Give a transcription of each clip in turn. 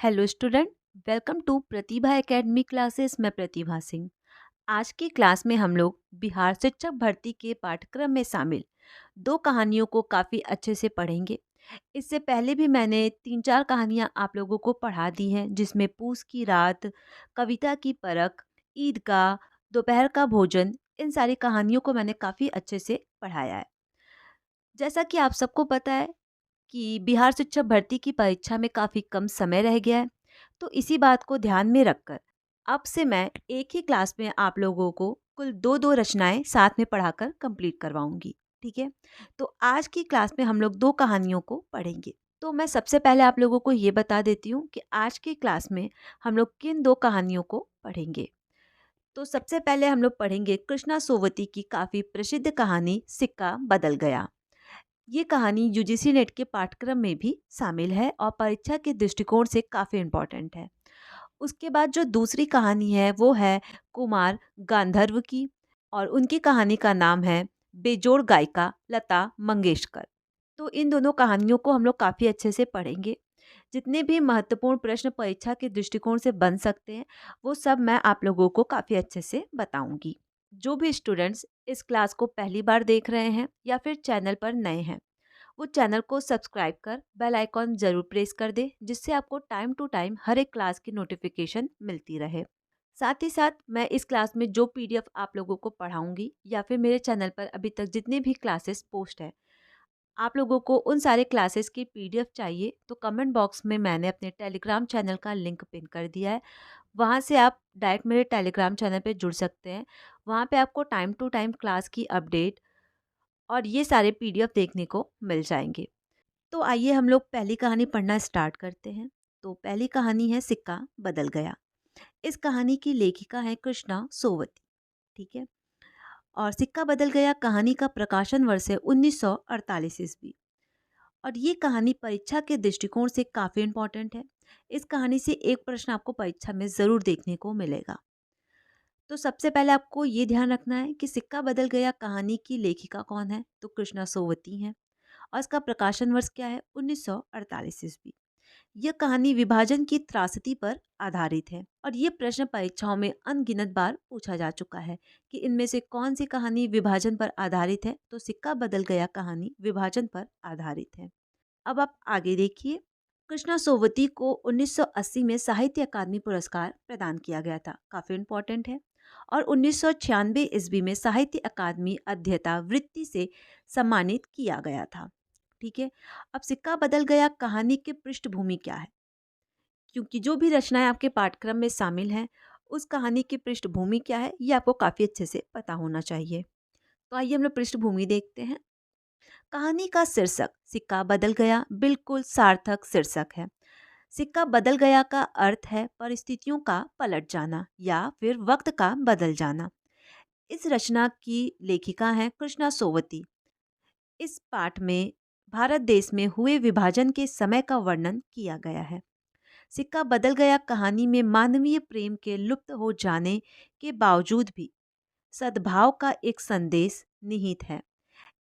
Hello student. Welcome to Pratibha academy classes. मैं प्रतिभा सिंह। आज की क्लास में हम लोग बिहार शिक्षक भर्ती के पाठ्यक्रम में शामिल दो कहानियों को काफ़ी अच्छे से पढ़ेंगे। इससे पहले भी मैंने 3-4 कहानियाँ आप लोगों को पढ़ा दी हैं, जिसमें पूस की रात, कविता की परख, ईदगाह, दोपहर का भोजन, इन सारी कहानियों को मैंने काफ़ी अच्छे से पढ़ाया है। जैसा कि आप सबको पता है कि बिहार शिक्षक भर्ती की परीक्षा में काफ़ी कम समय रह गया है, तो इसी बात को ध्यान में रखकर अब से मैं एक ही क्लास में आप लोगों को कुल दो दो रचनाएं साथ में पढ़ाकर कंप्लीट करवाऊंगी। ठीक है, तो आज की क्लास में हम लोग दो कहानियों को पढ़ेंगे। तो मैं सबसे पहले आप लोगों को ये बता देती हूँ कि आज की क्लास में हम लोग किन दो कहानियों को पढ़ेंगे। तो सबसे पहले हम लोग पढ़ेंगे कृष्णा सोवती की काफ़ी प्रसिद्ध कहानी सिक्का बदल गया। ये कहानी यूजीसी नेट के पाठ्यक्रम में भी शामिल है और परीक्षा के दृष्टिकोण से काफ़ी इम्पोर्टेंट है। उसके बाद जो दूसरी कहानी है वो है कुमार गांधर्व की, और उनकी कहानी का नाम है बेजोड़ गायिका लता मंगेशकर। तो इन दोनों कहानियों को हम लोग काफ़ी अच्छे से पढ़ेंगे। जितने भी महत्वपूर्ण प्रश्न परीक्षा के दृष्टिकोण से बन सकते हैं, वो सब मैं आप लोगों को काफ़ी अच्छे से बताऊंगी। जो भी स्टूडेंट्स इस क्लास को पहली बार देख रहे हैं या फिर चैनल पर नए हैं, वो चैनल को सब्सक्राइब कर बेल आइकॉन ज़रूर प्रेस कर दे, जिससे आपको टाइम टू टाइम हर एक क्लास की नोटिफिकेशन मिलती रहे। साथ ही साथ मैं इस क्लास में जो पीडीएफ आप लोगों को पढ़ाऊंगी या फिर मेरे चैनल पर अभी तक जितने भी क्लासेस पोस्ट है, आप लोगों को उन सारे क्लासेस की पीडीएफ चाहिए तो कमेंट बॉक्स में मैंने अपने टेलीग्राम चैनल का लिंक पिन कर दिया है। वहाँ से आप डायरेक्ट मेरे टेलीग्राम चैनल पे जुड़ सकते हैं। वहाँ पे आपको टाइम टू टाइम क्लास की अपडेट और ये सारे पीडीएफ देखने को मिल जाएंगे। तो आइए हम लोग पहली कहानी पढ़ना स्टार्ट करते हैं। तो पहली कहानी है सिक्का बदल गया। इस कहानी की लेखिका है कृष्णा सोवती। ठीक है, और सिक्का बदल गया कहानी का प्रकाशन वर्ष है 1948 ईस्वी। और ये कहानी परीक्षा के दृष्टिकोण से काफ़ी इम्पोर्टेंट है। इस कहानी से एक प्रश्न आपको परीक्षा में ज़रूर देखने को मिलेगा। तो सबसे पहले आपको ये ध्यान रखना है कि सिक्का बदल गया कहानी की लेखिका कौन है, तो कृष्णा सोवती हैं। और इसका प्रकाशन वर्ष क्या है, 1948 ईस्वी। यह कहानी विभाजन की त्रासदी पर आधारित है और ये प्रश्न परीक्षाओं में अनगिनत बार पूछा जा चुका है कि इनमें से कौन सी कहानी विभाजन पर आधारित है। तो सिक्का बदल गया कहानी विभाजन पर आधारित है। अब आप आगे देखिए। कृष्णा सोवती को 1980 में साहित्य अकादमी पुरस्कार प्रदान किया गया था, काफी इम्पोर्टेंट है। और 1996 ईस्वी में साहित्य अकादमी अध्येता वृत्ति से सम्मानित किया गया था। ठीक है, अब सिक्का बदल गया कहानी की पृष्ठभूमि क्या है, क्योंकि जो भी रचनाएं आपके पाठ्यक्रम में शामिल हैं, उस कहानी की पृष्ठभूमि क्या है ये आपको काफ़ी अच्छे से पता होना चाहिए। तो आइए हम लोग पृष्ठभूमि देखते हैं। कहानी का शीर्षक सिक्का बदल गया बिल्कुल सार्थक शीर्षक है। सिक्का बदल गया का अर्थ है परिस्थितियों का पलट जाना या फिर वक्त का बदल जाना। इस रचना की लेखिका है कृष्णा सोवती। इस पाठ में भारत देश में हुए विभाजन के समय का वर्णन किया गया है। सिक्का बदल गया कहानी में मानवीय प्रेम के लुप्त हो जाने के बावजूद भी सद्भाव का एक संदेश निहित है।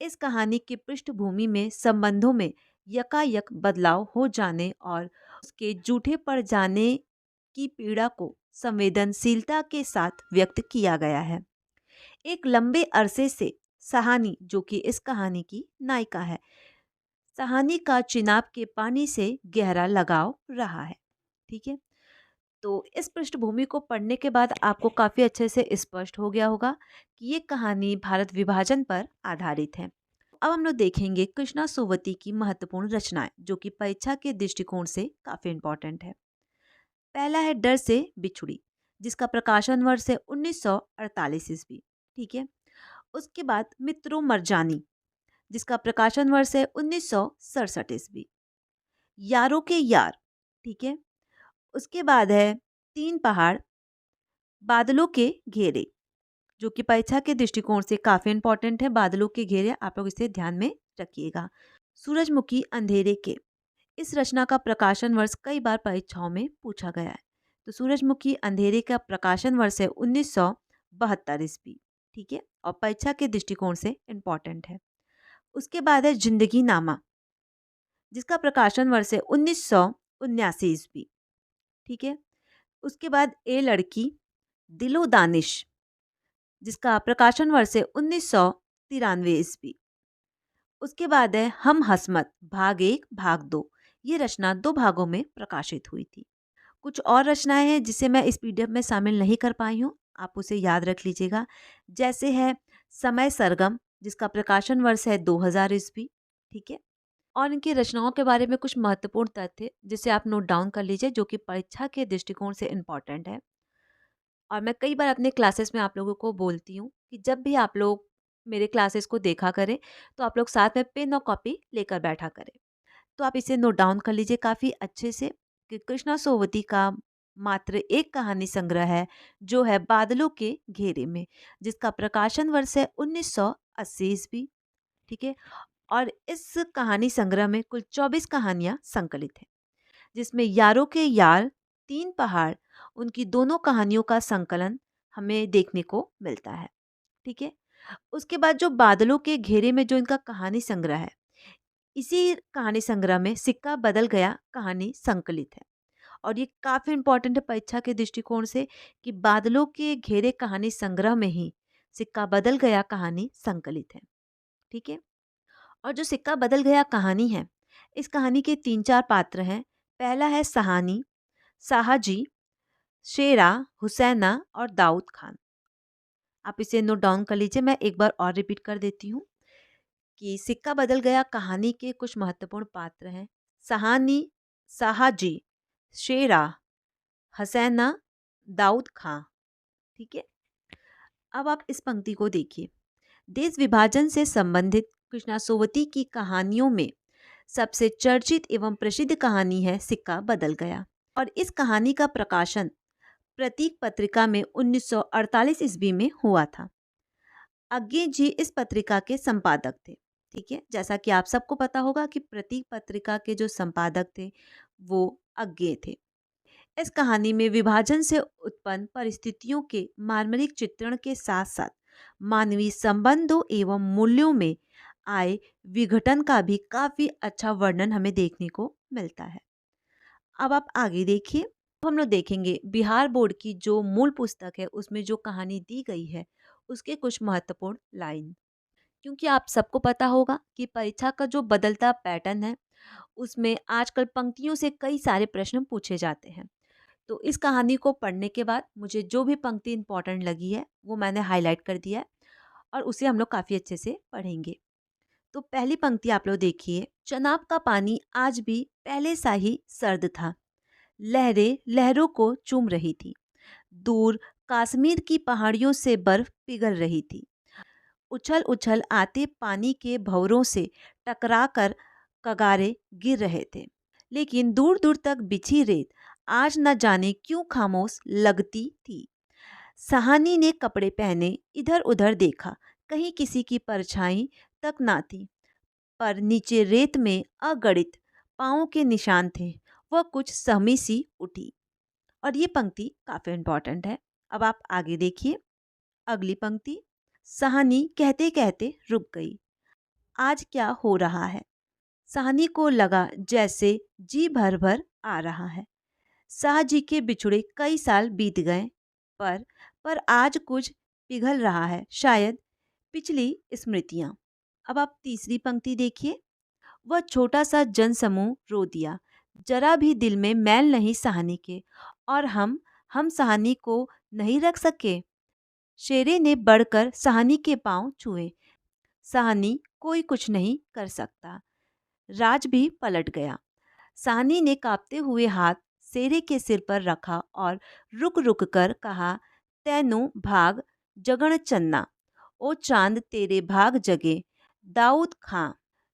इस कहानी की पृष्ठभूमि में संबंधों में यकायक बदलाव हो जाने और उसके जूठे पड़ जाने की पीड़ा को संवेदनशीलता के साथ व्यक्त किया गया है। एक लंबे अरसे से सहानी, जो कि इस कहानी की नायिका है, सहानी का चिनाब के पानी से गहरा लगाव रहा है। ठीक है, तो इस पृष्ठभूमि को पढ़ने के बाद आपको काफ़ी अच्छे से स्पष्ट हो गया होगा कि ये कहानी भारत विभाजन पर आधारित है। अब हम लोग देखेंगे कृष्णा सोवती की महत्वपूर्ण रचनाएं, जो कि परीक्षा के दृष्टिकोण से काफ़ी इम्पोर्टेंट है। पहला है डर से बिछुड़ी, जिसका प्रकाशन वर्ष है 1948 ईस्वी। ठीक है, उसके बाद मित्रों मरजानी, जिसका प्रकाशन वर्ष है 1967 ईस्वी। यारों के यार, ठीक है, उसके बाद है तीन पहाड़, बादलों के घेरे, जो कि परीक्षा के दृष्टिकोण से काफ़ी इंपॉर्टेंट है। बादलों के घेरे आप लोग इसे ध्यान में रखिएगा। सूरजमुखी अंधेरे के, इस रचना का प्रकाशन वर्ष कई बार परीक्षाओं में पूछा गया है। तो सूरजमुखी अंधेरे का प्रकाशन वर्ष है 1972 ईस्वी। ठीक है, और परीक्षा के दृष्टिकोण से इम्पॉर्टेंट है। उसके बाद है जिंदगी नामा, जिसका प्रकाशन वर्ष है 1979 ईस्वी। ठीक है। उसके बाद ए लड़की, दिलो दानिश, जिसका प्रकाशन वर्ष है 1993 ईस्वी। उसके बाद है हम हसमत भाग एक भाग दो, ये रचना 2 भागों में प्रकाशित हुई थी। कुछ और रचनाएं हैं जिसे मैं इस पीडीएफ में शामिल नहीं कर पाई हूँ, आप उसे याद रख लीजिएगा। जैसे है समय सरगम, जिसका प्रकाशन वर्ष है 2000 ईस्वी। ठीक है। और इनकी रचनाओं के बारे में कुछ महत्वपूर्ण तथ्य जिसे आप नोट डाउन कर लीजिए, जो कि परीक्षा के दृष्टिकोण से इम्पॉर्टेंट है। और मैं कई बार अपने क्लासेस में आप लोगों को बोलती हूँ कि जब भी आप लोग मेरे क्लासेस को देखा करें तो आप लोग साथ में पेन और कॉपी लेकर बैठा करें। तो आप इसे नोट डाउन कर लीजिए काफ़ी अच्छे से कि कृष्णा सोवती का मात्र एक कहानी संग्रह है, जो है बादलों के घेरे में, जिसका प्रकाशन वर्ष है 1980 ईस्वी। ठीक है। और इस कहानी संग्रह में कुल 24 कहानियां संकलित हैं, जिसमें यारों के यार, तीन पहाड़, उनकी दोनों कहानियों का संकलन हमें देखने को मिलता है। ठीक है। उसके बाद जो बादलों के घेरे में जो इनका कहानी संग्रह है, इसी कहानी संग्रह में सिक्का बदल गया कहानी संकलित है। और ये काफी इंपॉर्टेंट है परीक्षा के दृष्टिकोण से कि बादलों के घेरे कहानी संग्रह में ही सिक्का बदल गया कहानी संकलित है। ठीक है। और जो सिक्का बदल गया कहानी है, इस कहानी के 3-4 पात्र हैं। पहला है सहानी, साहाजी, शेरा, हुसैना और दाऊद खान। आप इसे नोट डाउन कर लीजिए, मैं एक बार और रिपीट कर देती हूँ कि सिक्का बदल गया कहानी के कुछ महत्वपूर्ण पात्र हैं। सहानी, साहाजी, शेरा, हसैना, दाऊद खां। ठीक है। अब आप इस पंक्ति को देखिए। देश विभाजन से संबंधित कृष्णा सोवती की कहानियों में सबसे चर्चित एवं प्रसिद्ध कहानी है सिक्का बदल गया। और इस कहानी का प्रकाशन प्रतीक पत्रिका में 1948 ईस्वी में हुआ था। अज्ञे जी इस पत्रिका के संपादक थे। ठीक है। जैसा कि आप सबको पता होगा कि प्रतीक पत्रिका के जो संपादक थे वो अज्ञे थे। इस कहानी में विभाजन से उत्पन्न परिस्थितियों के मार्मिक चित्रण के साथ साथ मानवीय संबंधों एवं मूल्यों में आए विघटन का भी काफी अच्छा वर्णन हमें देखने को मिलता है। अब आप आगे देखिए। अब हम लोग देखेंगे बिहार बोर्ड की जो मूल पुस्तक है उसमें जो कहानी दी गई है उसके कुछ महत्वपूर्ण लाइन। क्योंकि आप सबको पता होगा कि परीक्षा का जो बदलता पैटर्न है उसमें आजकल पंक्तियों से कई सारे प्रश्न पूछे जाते हैं। तो इस कहानी को पढ़ने के बाद मुझे जो भी पंक्ति इंपॉर्टेंट लगी है वो मैंने हाईलाइट कर दिया है और उसे हम लोग काफ़ी अच्छे से पढ़ेंगे। तो पहली पंक्ति आप लोग देखिए। चनाब का पानी आज भी पहले सा ही सर्द था, लहरें लहरों को चूम रही थी, दूर कश्मीर की पहाड़ियों से बर्फ पिघल रही थी, उछल उछल आते पानी के भंवरों से टकराकर कगारे गिर रहे थे, लेकिन दूर दूर तक बिछी रेत आज न जाने क्यों खामोश लगती थी। सहानी ने कपड़े पहने इधर उधर देखा, कहीं किसी की परछाई तक ना थी, पर नीचे रेत में अगणित पाँव के निशान थे। वह कुछ सहमी सी उठी। और ये पंक्ति काफी इंपॉर्टेंट है। अब आप आगे देखिए। अगली पंक्ति। सहानी कहते कहते रुक गई। आज क्या हो रहा है? सहानी को लगा जैसे जी भर भर आ रहा है। शाह जी के बिछुड़े कई साल बीत गए, पर आज कुछ पिघल रहा है, शायद पिछली स्मृतियां। अब आप तीसरी पंक्ति देखिए। वह छोटा सा जनसमूह रो दिया, जरा भी दिल में मैल नहीं सहानी के, और हम सहानी को नहीं रख सके। शेरे ने बढ़कर सहानी के पांव छुए। सहानी कोई कुछ नहीं कर सकता। राज भी पलट गया। सहानी ने कांपते हुए हाथ शेरे के सिर पर रखा और रुक रुक कर कहा, तैनू भाग जगण चन्ना, ओ चांद तेरे भाग जगे। दाऊद खां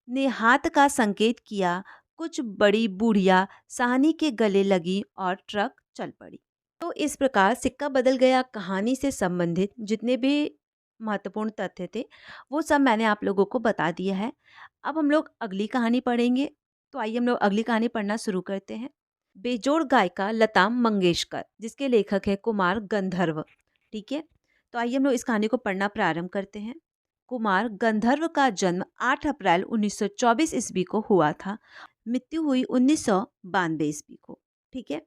ने हाथ का संकेत किया। कुछ बड़ी बूढ़िया सहानी के गले लगी और ट्रक चल पड़ी। तो इस प्रकार सिक्का बदल गया कहानी से संबंधित जितने भी महत्वपूर्ण तथ्य थे वो सब मैंने आप लोगों को बता दिया है। अब हम लोग अगली कहानी पढ़ेंगे। तो आइए हम लोग अगली कहानी पढ़ना शुरू करते हैं। बेजोड़ गायिका लता मंगेशकर, जिसके लेखक है कुमार गंधर्व। ठीक है। तो आइए हम लोग इस कहानी को पढ़ना प्रारंभ करते हैं। कुमार गंधर्व का जन्म 8 अप्रैल 1924 ईस्वी को हुआ था। मृत्यु हुई 1992 ईस्वी को। ठीक है।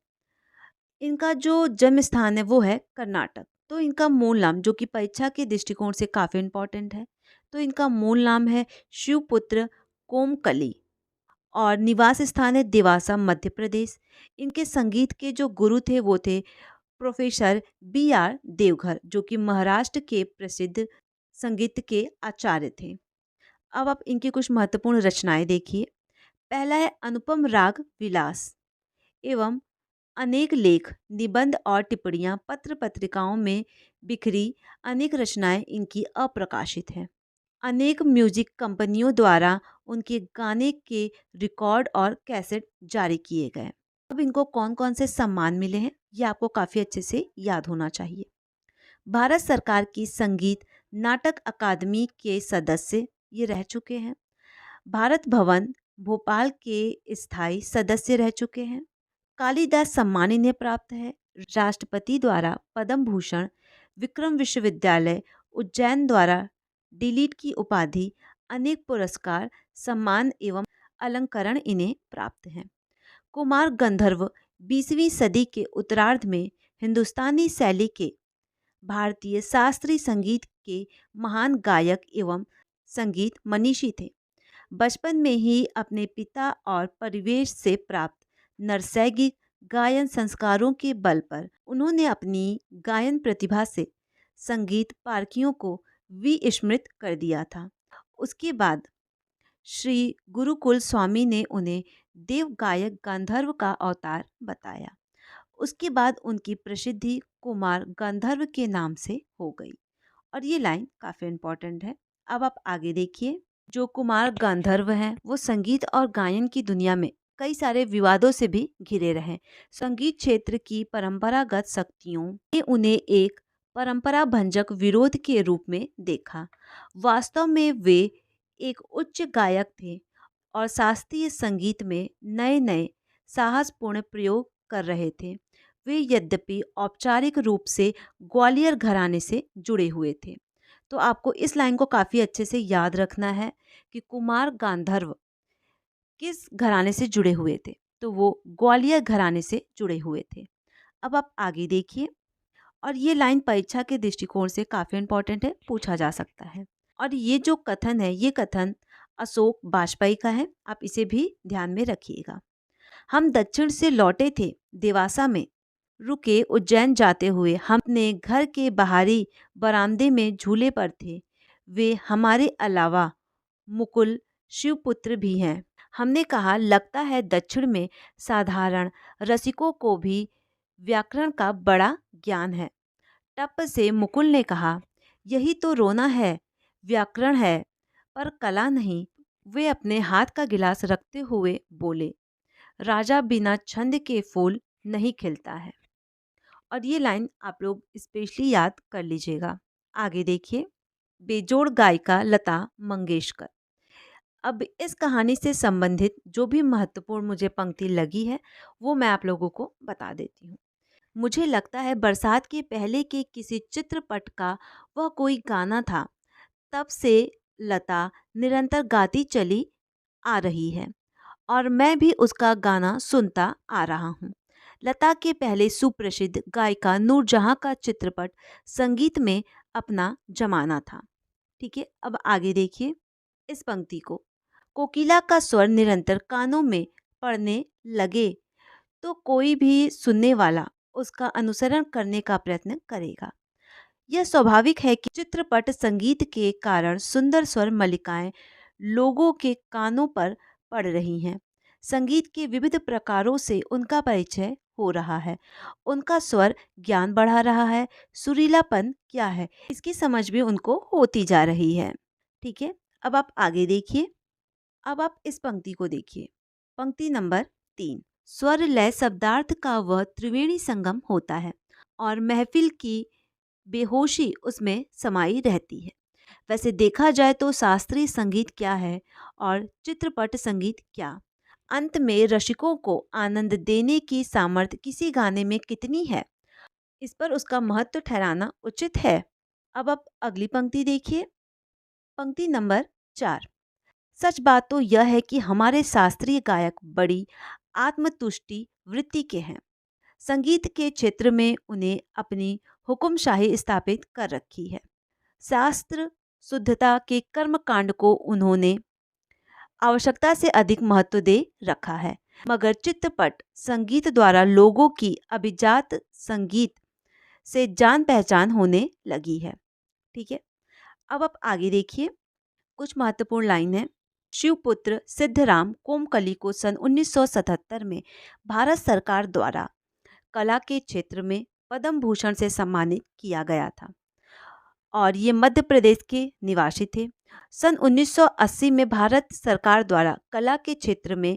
इनका जो जन्म स्थान है वो है कर्नाटक। तो इनका मूल नाम, जो कि परीक्षा के दृष्टिकोण से काफ़ी इम्पोर्टेंट है, तो इनका मूल नाम है शिवपुत्र कोमकली और निवास स्थान है देवासा, मध्य प्रदेश। इनके संगीत के जो गुरु थे वो थे प्रोफेसर B.R. देवघर, जो कि महाराष्ट्र के प्रसिद्ध संगीत के आचार्य थे। अब आप इनकी कुछ महत्वपूर्ण रचनाएं देखिए। पहला है अनुपम राग विलास एवं अनेक लेख, निबंध और टिप्पणियां पत्र पत्रिकाओं में बिखरी अनेक रचनाएं इनकी अप्रकाशित हैं। अनेक म्यूजिक कंपनियों द्वारा उनके गाने के रिकॉर्ड और कैसेट जारी किए गए। अब इनको कौन कौन से सम्मान मिले हैं ये आपको काफ़ी अच्छे से याद होना चाहिए। भारत सरकार की संगीत नाटक अकादमी के सदस्य ये रह चुके हैं। भारत भवन भोपाल के स्थायी सदस्य रह चुके हैं। कालिदास सम्मान इन्हें प्राप्त है। राष्ट्रपति द्वारा पद्म भूषण, विक्रम विश्वविद्यालय उज्जैन द्वारा डिलीट की उपाधि, अनेक पुरस्कार, सम्मान एवं अलंकरण इन्हें प्राप्त हैं। कुमार गंधर्व 20वीं सदी के उत्तरार्ध में हिंदुस्तानी शैली के भारतीय शास्त्रीय संगीत के महान गायक एवं संगीत मनीषी थे। बचपन में ही अपने पिता और परिवेश से प्राप्त नर्सैंगिक गायन संस्कारों के बल पर उन्होंने अपनी गायन प्रतिभा से संगीत पारखियों को विस्मृत कर दिया था। उसके बाद श्री गुरुकुल स्वामी ने उन्हें देव गायक गंधर्व का अवतार बताया। उसके बाद उनकी प्रसिद्धि कुमार गंधर्व के नाम से हो गई। और ये लाइन काफ़ी इम्पोर्टेंट है। अब आप आगे देखिए। जो कुमार गंधर्व हैं वो संगीत और गायन की दुनिया में कई सारे विवादों से भी घिरे रहे। संगीत क्षेत्र की परंपरागत शक्तियों ने उन्हें एक परंपरा भंजक विरोध के रूप में देखा। वास्तव में वे एक उच्च गायक थे और शास्त्रीय संगीत में नए नए साहसपूर्ण प्रयोग कर रहे थे। वे यद्यपि औपचारिक रूप से ग्वालियर घराने से जुड़े हुए थे। तो आपको इस लाइन को काफ़ी अच्छे से याद रखना है कि कुमार गांधर्व किस घराने से जुड़े हुए थे। तो वो ग्वालियर घराने से जुड़े हुए थे। अब आप आगे देखिए। और ये लाइन परीक्षा के दृष्टिकोण से काफ़ी इम्पोर्टेंट है, पूछा जा सकता है। और ये जो कथन है ये कथन अशोक बाजपेयी का है, आप इसे भी ध्यान में रखिएगा। हम दक्षिण से लौटे थे, देवासा में रुके उज्जैन जाते हुए हम अपने घर के बाहरी बरामदे में झूले पर थे। वे हमारे अलावा मुकुल शिवपुत्र भी हैं। हमने कहा लगता है दक्षिण में साधारण रसिकों को भी व्याकरण का बड़ा ज्ञान है। टप से मुकुल ने कहा यही तो रोना है, व्याकरण है पर कला नहीं। वे अपने हाथ का गिलास रखते हुए बोले राजा बिना छंद के फूल नहीं खिलता है। और ये लाइन आप लोग स्पेशली याद कर लीजिएगा। आगे देखिए। बेजोड़ गायिका लता मंगेशकर। अब इस कहानी से संबंधित जो भी महत्वपूर्ण मुझे पंक्ति लगी है वो मैं आप लोगों को बता देती हूँ। मुझे लगता है बरसात के पहले के किसी चित्रपट का वह कोई गाना था। तब से लता निरंतर गाती चली आ रही है और मैं भी उसका गाना सुनता आ रहा हूँ। लता के पहले सुप्रसिद्ध गायिका नूरजहां का चित्रपट संगीत में अपना जमाना था। ठीक है, अब आगे देखिए इस पंक्ति को। कोकिला का स्वर निरंतर कानों में पड़ने लगे तो कोई भी सुनने वाला उसका अनुसरण करने का प्रयत्न करेगा। यह स्वाभाविक है कि चित्रपट संगीत के कारण सुंदर स्वर मल्लिकाएं लोगों के कानों पर पड़ रही हैं। संगीत के विविध प्रकारों से उनका परिचय हो रहा है। उनका स्वर ज्ञान बढ़ा रहा है। सुरीलापन क्या है इसकी समझ भी उनको होती जा रही है। ठीक है, अब आप आगे देखिए। अब आप इस पंक्ति को देखिए। पंक्ति नंबर 3। स्वर लय शब्दार्थ का वह त्रिवेणी संगम होता है और महफिल की बेहोशी उसमें समाई रहती है। वैसे देखा जाए तो शास्त्रीय संगीत क्या है और चित्रपट संगीत क्या, अंत में रसिकों को आनंद देने की सामर्थ्य किसी गाने में कितनी है, इस पर उसका महत्व ठहराना उचित है। अब आप अगली पंक्ति देखिए। पंक्ति नंबर 4। सच बात तो यह है कि हमारे शास्त्रीय गायक बड़ी आत्मतुष्टि वृत्ति के हैं। संगीत के क्षेत्र में उन्हें अपनी हुकुमशाही स्थापित कर रखी है। शास्त्र शुद्धता के कर्मकांड को उन्होंने आवश्यकता से अधिक महत्व दे रखा है, मगर चित्रपट संगीत द्वारा लोगों की अभिजात संगीत से जान पहचान होने लगी है। ठीक है, अब आप आगे देखिए, कुछ महत्वपूर्ण लाइन है। शिवपुत्र सिद्धराम कोमकली को सन 1977 में भारत सरकार द्वारा कला के क्षेत्र में पद्म भूषण से सम्मानित किया गया था और ये मध्य प्रदेश के निवासी थे। सन 1980 में भारत सरकार द्वारा कला के क्षेत्र में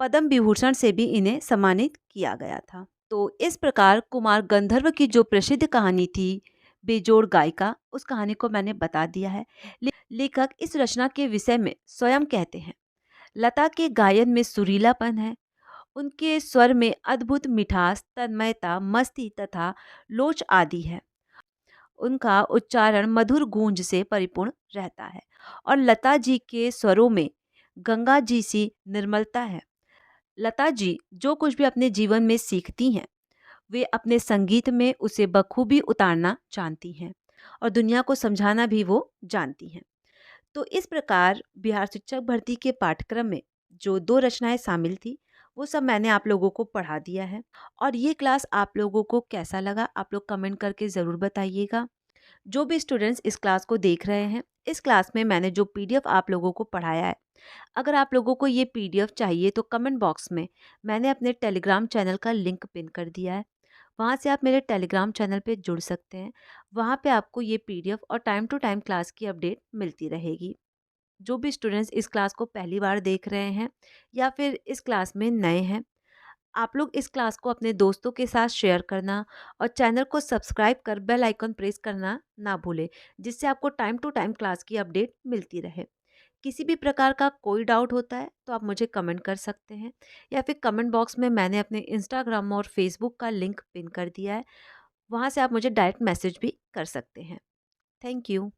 पद्म विभूषण से भी इन्हें सम्मानित किया गया था। तो इस प्रकार कुमार गंधर्व की जो प्रसिद्ध कहानी थी बेजोड़ गायिका, उस कहानी को मैंने बता दिया है। लेखक इस रचना के विषय में स्वयं कहते हैं, लता के गायन में सुरीलापन है, उनके स्वर में अद्भुत मिठास, तन्मयता, मस्ती तथा लोच आदि है। उनका उच्चारण मधुर गूंज से परिपूर्ण रहता है और लता जी के स्वरों में गंगा जी सी निर्मलता है। लता जी जो कुछ भी अपने जीवन में सीखती हैं, वे अपने संगीत में उसे बखूबी उतारना जानती हैं और दुनिया को समझाना भी वो जानती हैं। तो इस प्रकार बिहार शिक्षक भर्ती के पाठ्यक्रम में जो 2 रचनाएं शामिल थी, वो सब मैंने आप लोगों को पढ़ा दिया है। और ये क्लास आप लोगों को कैसा लगा, आप लोग कमेंट करके ज़रूर बताइएगा। जो भी स्टूडेंट्स इस क्लास को देख रहे हैं, इस क्लास में मैंने जो पीडीएफ आप लोगों को पढ़ाया है, अगर आप लोगों को ये पीडीएफ चाहिए तो कमेंट बॉक्स में मैंने अपने टेलीग्राम चैनल का लिंक पिन कर दिया है। वहाँ से आप मेरे टेलीग्राम चैनल पे जुड़ सकते हैं। वहाँ पे आपको ये पीडीएफ और टाइम टू टाइम क्लास की अपडेट मिलती रहेगी। जो भी स्टूडेंट्स इस क्लास को पहली बार देख रहे हैं या फिर इस क्लास में नए हैं, आप लोग इस क्लास को अपने दोस्तों के साथ शेयर करना और चैनल को सब्सक्राइब कर बेल आइकन प्रेस करना ना भूलें, जिससे आपको टाइम टू टाइम क्लास की अपडेट मिलती रहे। किसी भी प्रकार का कोई डाउट होता है तो आप मुझे कमेंट कर सकते हैं या फिर कमेंट बॉक्स में मैंने अपने इंस्टाग्राम और फेसबुक का लिंक पिन कर दिया है, वहाँ से आप मुझे डायरेक्ट मैसेज भी कर सकते हैं। Thank you.